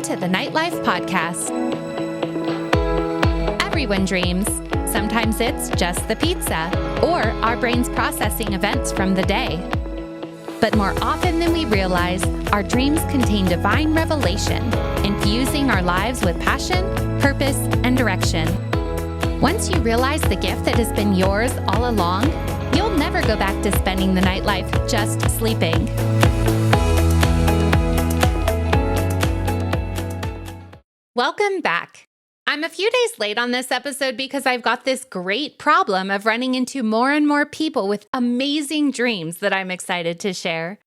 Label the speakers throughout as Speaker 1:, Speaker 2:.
Speaker 1: to the Nightlife Podcast. Everyone dreams. Sometimes it's just the pizza or our brains processing events from the day. But more often than we realize, our dreams contain divine revelation, infusing our lives with passion, purpose, and direction. Once you realize the gift that has been yours all along, you'll never go back to spending the nightlife just sleeping. Welcome back. I'm a few days late on this episode because I've got this great problem of running into more and more people with amazing dreams that I'm excited to share.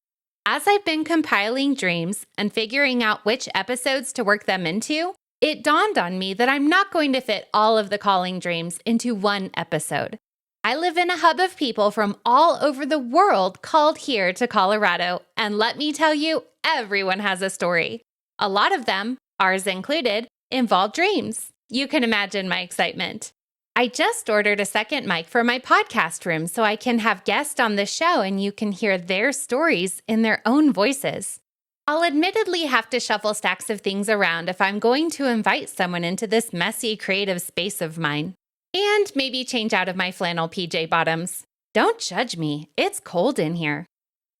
Speaker 1: As I've been compiling dreams and figuring out which episodes to work them into, it dawned on me that I'm not going to fit all of the calling dreams into one episode. I live in a hub of people from all over the world called here to Colorado, and let me tell you, everyone has a story. A lot of them, ours included, involve dreams. You can imagine my excitement. I just ordered a second mic for my podcast room so I can have guests on the show and you can hear their stories in their own voices. I'll admittedly have to shuffle stacks of things around if I'm going to invite someone into this messy creative space of mine. And maybe change out of my flannel PJ bottoms. Don't judge me, it's cold in here.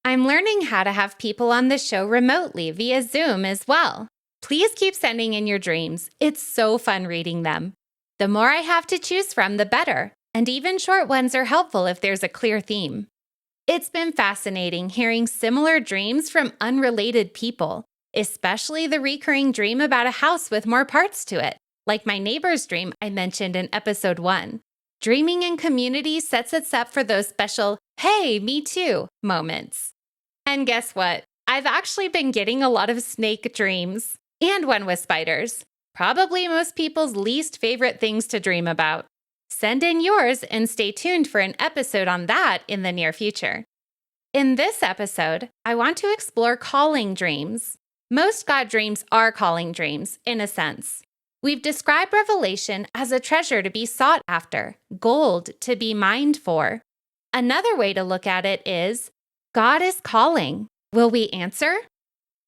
Speaker 1: I'm learning how to have people on the show remotely via Zoom as well. Please keep sending in your dreams. It's so fun reading them. The more I have to choose from, the better. And even short ones are helpful if there's a clear theme. It's been fascinating hearing similar dreams from unrelated people, especially the recurring dream about a house with more parts to it, like my neighbor's dream I mentioned in episode 1. Dreaming in community sets us up for those special, hey, me too moments. And guess what? I've actually been getting a lot of snake dreams. And one with spiders. Probably most people's least favorite things to dream about. Send in yours and stay tuned for an episode on that in the near future. In this episode, I want to explore calling dreams. Most God dreams are calling dreams, in a sense. We've described revelation as a treasure to be sought after, gold to be mined for. Another way to look at it is, God is calling. Will we answer?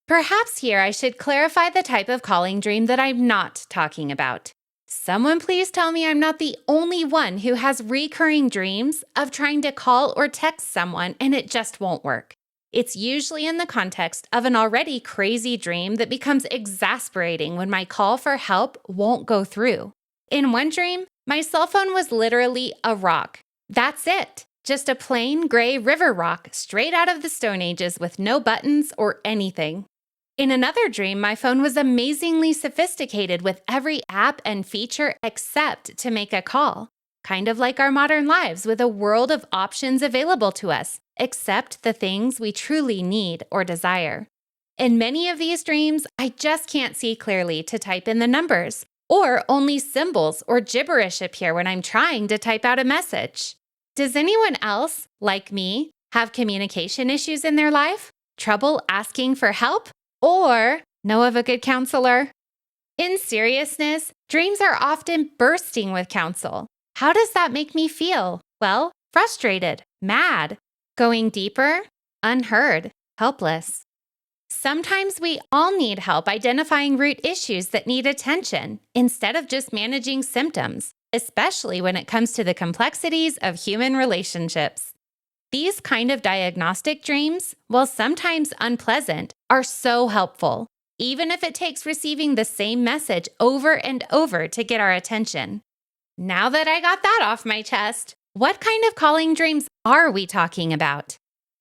Speaker 1: Perhaps here I should clarify the type of calling dream that I'm not talking about. Someone please tell me I'm not the only one who has recurring dreams of trying to call or text someone and it just won't work. It's usually in the context of an already crazy dream that becomes exasperating when my call for help won't go through. In one dream, my cell phone was literally a rock. That's it. Just a plain gray river rock straight out of the Stone Ages with no buttons or anything. In another dream, my phone was amazingly sophisticated with every app and feature except to make a call. Kind of like our modern lives with a world of options available to us, except the things we truly need or desire. In many of these dreams, I just can't see clearly to type in the numbers, or only symbols or gibberish appear when I'm trying to type out a message. Does anyone else, like me, have communication issues in their life? Trouble asking for help? Or know of a good counselor? In seriousness, dreams are often bursting with counsel. How does that make me feel? Well, frustrated, mad, going deeper, unheard, helpless. Sometimes we all need help identifying root issues that need attention instead of just managing symptoms, especially when it comes to the complexities of human relationships. These kind of diagnostic dreams, while sometimes unpleasant, are so helpful, even if it takes receiving the same message over and over to get our attention. Now that I got that off my chest, what kind of calling dreams are we talking about?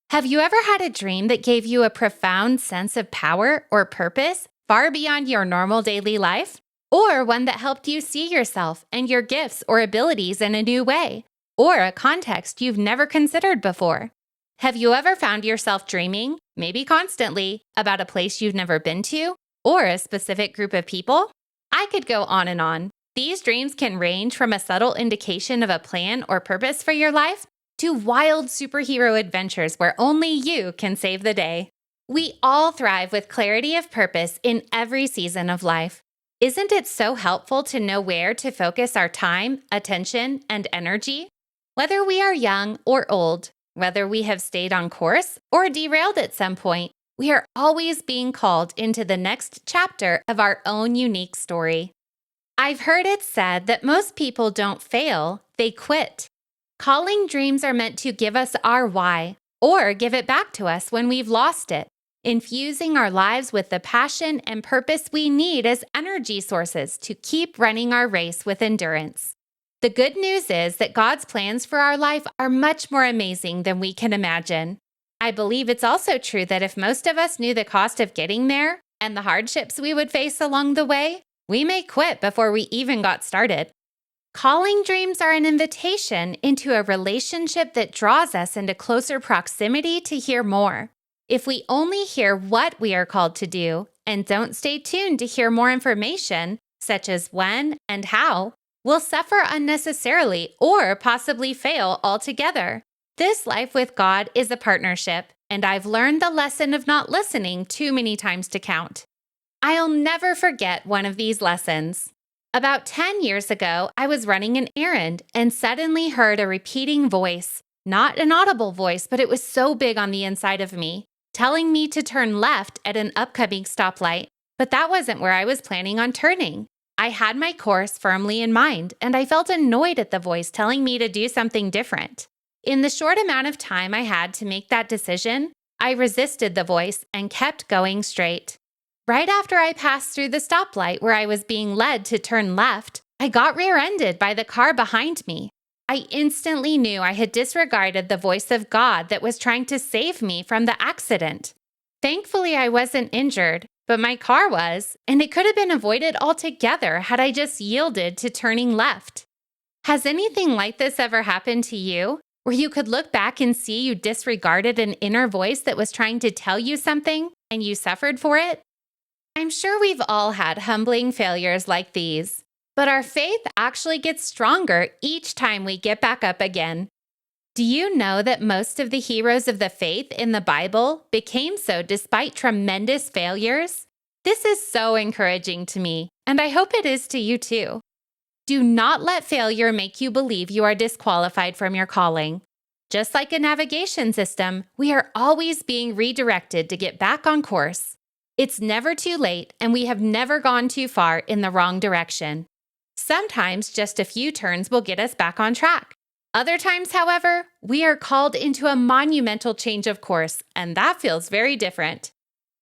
Speaker 1: Have you ever had a dream that gave you a profound sense of power or purpose far beyond your normal daily life? Or one that helped you see yourself and your gifts or abilities in a new way? Or a context you've never considered before? Have you ever found yourself dreaming, maybe constantly, about a place you've never been to, or a specific group of people? I could go on and on. These dreams can range from a subtle indication of a plan or purpose for your life to wild superhero adventures where only you can save the day. We all thrive with clarity of purpose in every season of life. Isn't it so helpful to know where to focus our time, attention, and energy? Whether we are young or old, whether we have stayed on course or derailed at some point, We are always being called into the next chapter of our own unique story. I've heard it said that most people don't fail, they quit. Calling dreams are meant to give us our why, or give it back to us when we've lost it, infusing our lives with the passion and purpose we need as energy sources to keep running our race with endurance. The good news is that God's plans for our life are much more amazing than we can imagine. I believe it's also true that if most of us knew the cost of getting there and the hardships we would face along the way, we may quit before we even got started. Calling dreams are an invitation into a relationship that draws us into closer proximity to hear more. If we only hear what we are called to do and don't stay tuned to hear more information, such as when and how, we'll suffer unnecessarily or possibly fail altogether. This life with God is a partnership, and I've learned the lesson of not listening too many times to count. I'll never forget one of these lessons. About 10 years ago, I was running an errand and suddenly heard a repeating voice, not an audible voice, but it was so big on the inside of me, telling me to turn left at an upcoming stoplight, but that wasn't where I was planning on turning. I had my course firmly in mind, and I felt annoyed at the voice telling me to do something different. In the short amount of time I had to make that decision, I resisted the voice and kept going straight. Right after I passed through the stoplight where I was being led to turn left, I got rear-ended by the car behind me. I instantly knew I had disregarded the voice of God that was trying to save me from the accident. Thankfully, I wasn't injured, but my car was, and it could have been avoided altogether had I just yielded to turning left. Has anything like this ever happened to you, where you could look back and see you disregarded an inner voice that was trying to tell you something, and you suffered for it? I'm sure we've all had humbling failures like these, but our faith actually gets stronger each time we get back up again. Do you know that most of the heroes of the faith in the Bible became so despite tremendous failures? This is so encouraging to me, and I hope it is to you too. Do not let failure make you believe you are disqualified from your calling. Just like a navigation system, we are always being redirected to get back on course. It's never too late, and we have never gone too far in the wrong direction. Sometimes just a few turns will get us back on track. Other times, however, we are called into a monumental change of course, and that feels very different.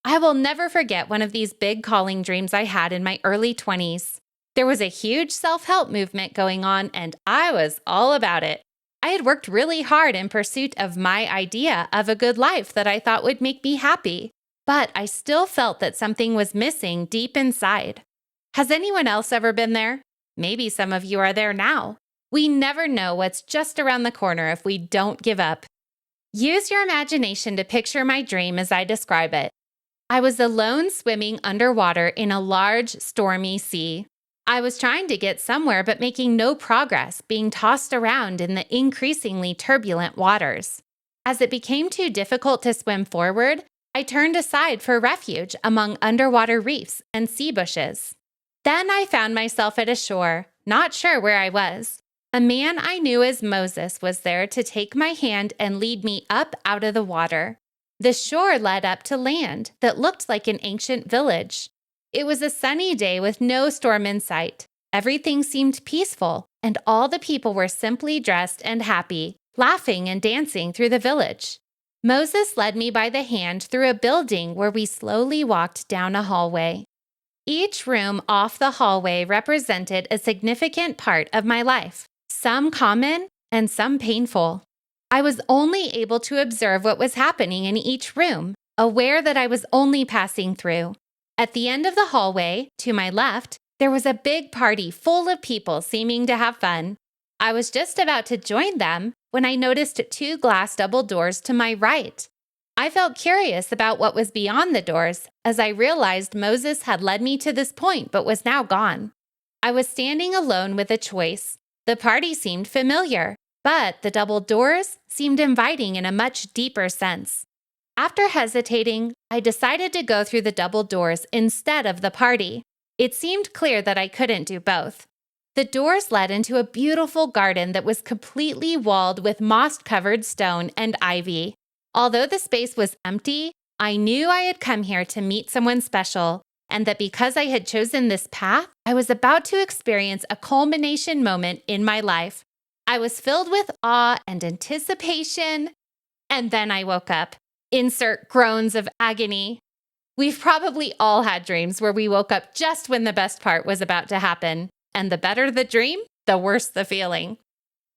Speaker 1: I will never forget one of these big calling dreams I had in my early 20s. There was a huge self-help movement going on, and I was all about it. I had worked really hard in pursuit of my idea of a good life that I thought would make me happy, but I still felt that something was missing deep inside. Has anyone else ever been there? Maybe some of you are there now. We never know what's just around the corner if we don't give up. Use your imagination to picture my dream as I describe it. I was alone swimming underwater in a large, stormy sea. I was trying to get somewhere but making no progress, being tossed around in the increasingly turbulent waters. As it became too difficult to swim forward, I turned aside for refuge among underwater reefs and sea bushes. Then I found myself at a shore, not sure where I was. A man I knew as Moses was there to take my hand and lead me up out of the water. The shore led up to land that looked like an ancient village. It was a sunny day with no storm in sight. Everything seemed peaceful, and all the people were simply dressed and happy, laughing and dancing through the village. Moses led me by the hand through a building where we slowly walked down a hallway. Each room off the hallway represented a significant part of my life, some common and some painful. I was only able to observe what was happening in each room, aware that I was only passing through. At the end of the hallway, to my left, there was a big party full of people seeming to have fun. I was just about to join them when I noticed two glass double doors to my right. I felt curious about what was beyond the doors as I realized Moses had led me to this point but was now gone. I was standing alone with a choice. The party seemed familiar, but the double doors seemed inviting in a much deeper sense. After hesitating, I decided to go through the double doors instead of the party. It seemed clear that I couldn't do both. The doors led into a beautiful garden that was completely walled with moss-covered stone and ivy. Although the space was empty, I knew I had come here to meet someone special, and that because I had chosen this path, I was about to experience a culmination moment in my life. I was filled with awe and anticipation, and then I woke up. Insert groans of agony. We've probably all had dreams where we woke up just when the best part was about to happen, and the better the dream, the worse the feeling.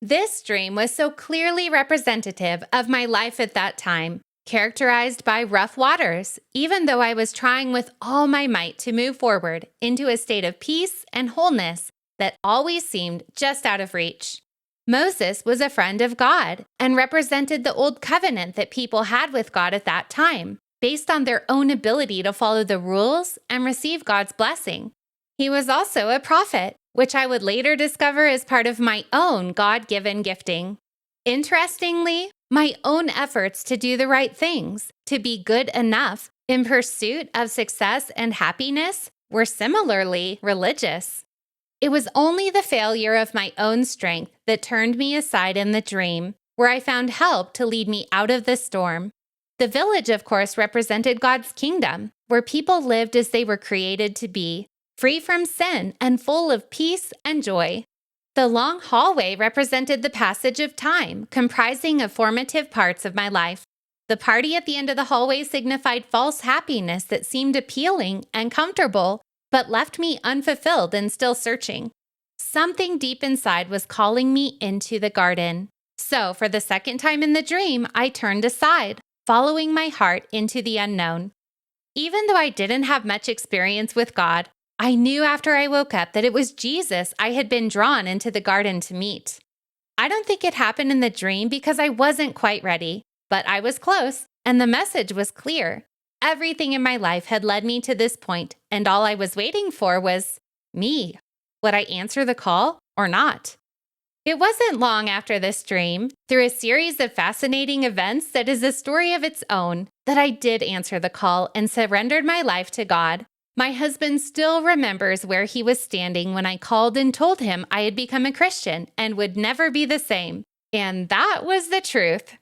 Speaker 1: This dream was so clearly representative of my life at that time, characterized by rough waters, even though I was trying with all my might to move forward into a state of peace and wholeness that always seemed just out of reach. Moses was a friend of God and represented the old covenant that people had with God at that time, based on their own ability to follow the rules and receive God's blessing. He was also a prophet, which I would later discover as part of my own God-given gifting. Interestingly, my own efforts to do the right things, to be good enough in pursuit of success and happiness, were similarly religious. It was only the failure of my own strength that turned me aside in the dream, where I found help to lead me out of the storm. The village, of course, represented God's kingdom, where people lived as they were created to be, free from sin and full of peace and joy. The long hallway represented the passage of time, comprising of formative parts of my life. The party at the end of the hallway signified false happiness that seemed appealing and comfortable, but left me unfulfilled and still searching. Something deep inside was calling me into the garden. So, for the second time in the dream, I turned aside, following my heart into the unknown. Even though I didn't have much experience with God, I knew after I woke up that it was Jesus I had been drawn into the garden to meet. I don't think it happened in the dream because I wasn't quite ready, but I was close, and the message was clear. Everything in my life had led me to this point, and all I was waiting for was me. Would I answer the call or not? It wasn't long after this dream, through a series of fascinating events that is a story of its own, that I did answer the call and surrendered my life to God. My husband still remembers where he was standing when I called and told him I had become a Christian and would never be the same. And that was the truth.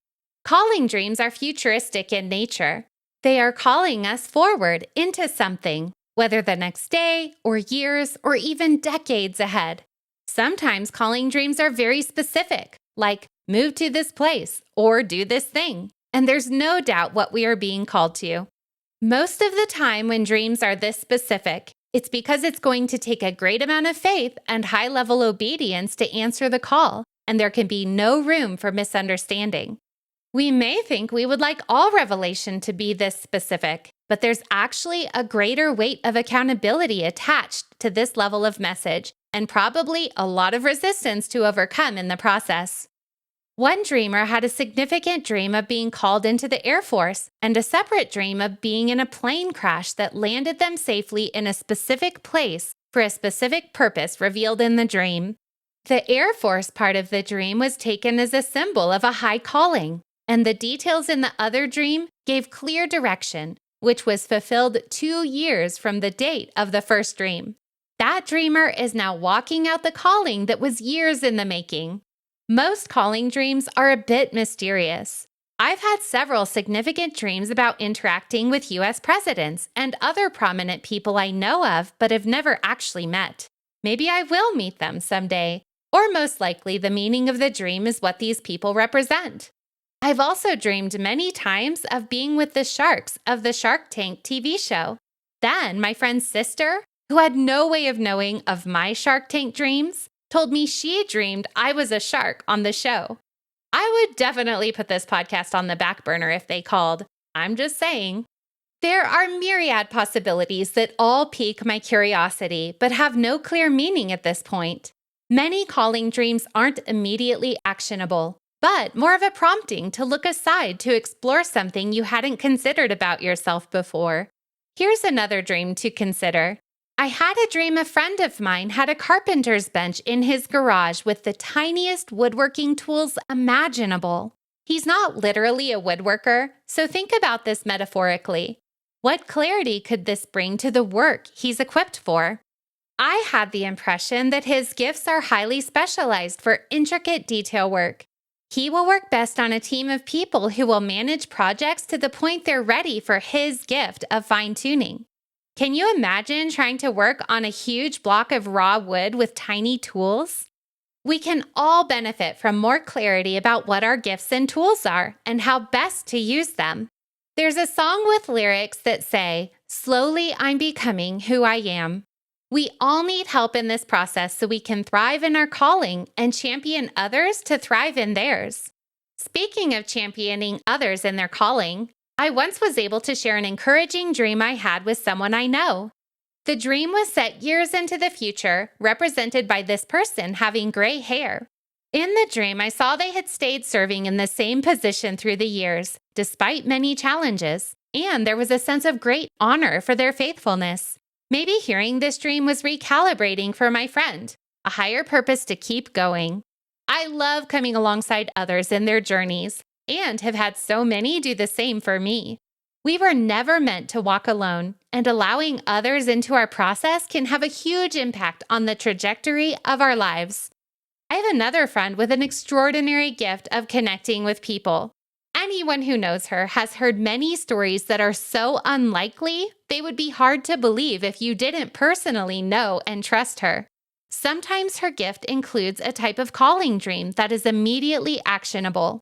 Speaker 1: Calling dreams are futuristic in nature. They are calling us forward into something, whether the next day or years or even decades ahead. Sometimes calling dreams are very specific, like move to this place or do this thing, and there's no doubt what we are being called to. Most of the time when dreams are this specific, it's because it's going to take a great amount of faith and high-level obedience to answer the call, and there can be no room for misunderstanding. We may think we would like all revelation to be this specific, but there's actually a greater weight of accountability attached to this level of message, and probably a lot of resistance to overcome in the process. One dreamer had a significant dream of being called into the Air Force and a separate dream of being in a plane crash that landed them safely in a specific place for a specific purpose revealed in the dream. The Air Force part of the dream was taken as a symbol of a high calling, and the details in the other dream gave clear direction, which was fulfilled 2 years from the date of the first dream. That dreamer is now walking out the calling that was years in the making. Most calling dreams are a bit mysterious. I've had several significant dreams about interacting with U.S. presidents and other prominent people I know of but have never actually met. Maybe I will meet them someday, or most likely the meaning of the dream is what these people represent. I've also dreamed many times of being with the sharks of the Shark Tank TV show. Then my friend's sister, who had no way of knowing of my Shark Tank dreams, told me she dreamed I was a shark on the show. I would definitely put this podcast on the back burner if they called. I'm just saying. There are myriad possibilities that all pique my curiosity, but have no clear meaning at this point. Many calling dreams aren't immediately actionable, but more of a prompting to look aside to explore something you hadn't considered about yourself before. Here's another dream to consider. I had a dream a friend of mine had a carpenter's bench in his garage with the tiniest woodworking tools imaginable. He's not literally a woodworker, so think about this metaphorically. What clarity could this bring to the work he's equipped for? I had the impression that his gifts are highly specialized for intricate detail work. He will work best on a team of people who will manage projects to the point they're ready for his gift of fine-tuning. Can you imagine trying to work on a huge block of raw wood with tiny tools? We can all benefit from more clarity about what our gifts and tools are and how best to use them. There's a song with lyrics that say, "Slowly I'm becoming who I am." We all need help in this process so we can thrive in our calling and champion others to thrive in theirs. Speaking of championing others in their calling, I once was able to share an encouraging dream I had with someone I know. The dream was set years into the future, represented by this person having gray hair. In the dream, I saw they had stayed serving in the same position through the years, despite many challenges, and there was a sense of great honor for their faithfulness. Maybe hearing this dream was recalibrating for my friend, a higher purpose to keep going. I love coming alongside others in their journeys and have had so many do the same for me. We were never meant to walk alone, and allowing others into our process can have a huge impact on the trajectory of our lives. I have another friend with an extraordinary gift of connecting with people. Anyone who knows her has heard many stories that are so unlikely, they would be hard to believe if you didn't personally know and trust her. Sometimes her gift includes a type of calling dream that is immediately actionable.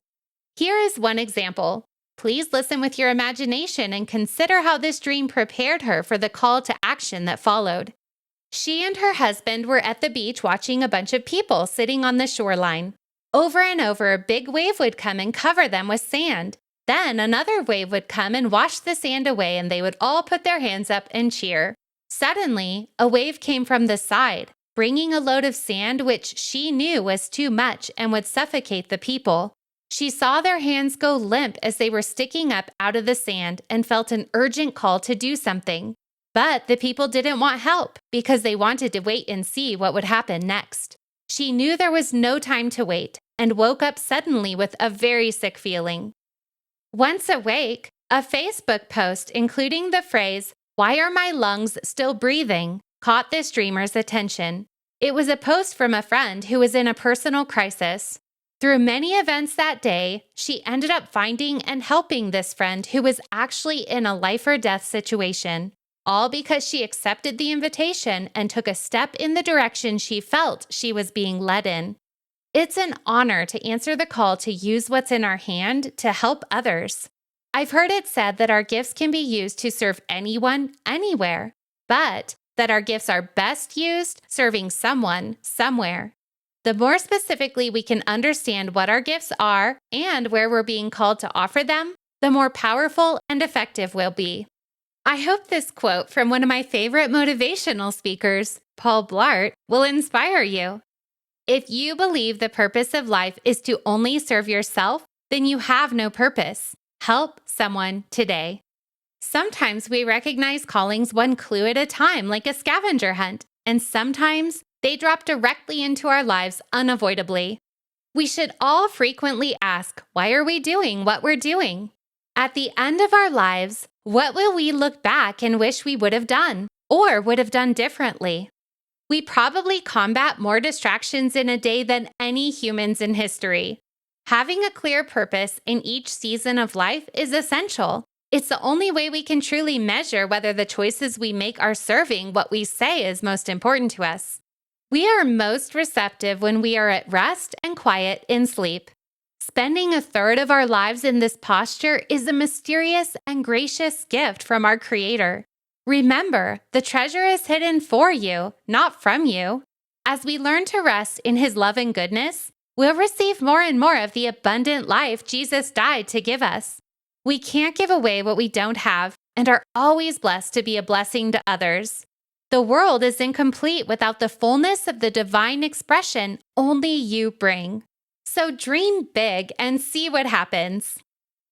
Speaker 1: Here is one example. Please listen with your imagination and consider how this dream prepared her for the call to action that followed. She and her husband were at the beach watching a bunch of people sitting on the shoreline. Over and over, a big wave would come and cover them with sand. Then another wave would come and wash the sand away, and they would all put their hands up and cheer. Suddenly, a wave came from the side, bringing a load of sand which she knew was too much and would suffocate the people. She saw their hands go limp as they were sticking up out of the sand and felt an urgent call to do something. But the people didn't want help because they wanted to wait and see what would happen next. She knew there was no time to wait and woke up suddenly with a very sick feeling. Once awake, a Facebook post including the phrase, "Why are my lungs still breathing?" caught this dreamer's attention. It was a post from a friend who was in a personal crisis. Through many events that day, she ended up finding and helping this friend who was actually in a life or death situation, all because she accepted the invitation and took a step in the direction she felt she was being led in. It's an honor to answer the call to use what's in our hand to help others. I've heard it said that our gifts can be used to serve anyone, anywhere, but that our gifts are best used serving someone, somewhere. The more specifically we can understand what our gifts are and where we're being called to offer them, the more powerful and effective we'll be. I hope this quote from one of my favorite motivational speakers, Paul Blart, will inspire you. If you believe the purpose of life is to only serve yourself, then you have no purpose. Help someone today. Sometimes we recognize callings one clue at a time, like a scavenger hunt, and sometimes they drop directly into our lives unavoidably. We should all frequently ask, why are we doing what we're doing? At the end of our lives, what will we look back and wish we would have done or would have done differently? We probably combat more distractions in a day than any humans in history. Having a clear purpose in each season of life is essential. It's the only way we can truly measure whether the choices we make are serving what we say is most important to us. We are most receptive when we are at rest and quiet in sleep. Spending a third of our lives in this posture is a mysterious and gracious gift from our Creator. Remember, the treasure is hidden for you, not from you. As we learn to rest in His love and goodness, we'll receive more and more of the abundant life Jesus died to give us. We can't give away what we don't have and are always blessed to be a blessing to others. The world is incomplete without the fullness of the divine expression only you bring. So dream big and see what happens.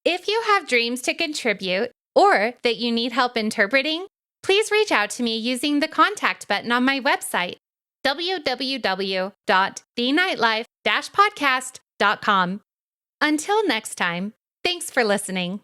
Speaker 1: If you have dreams to contribute or that you need help interpreting, please reach out to me using the contact button on my website, www.thenightlife-podcast.com. Until next time, thanks for listening.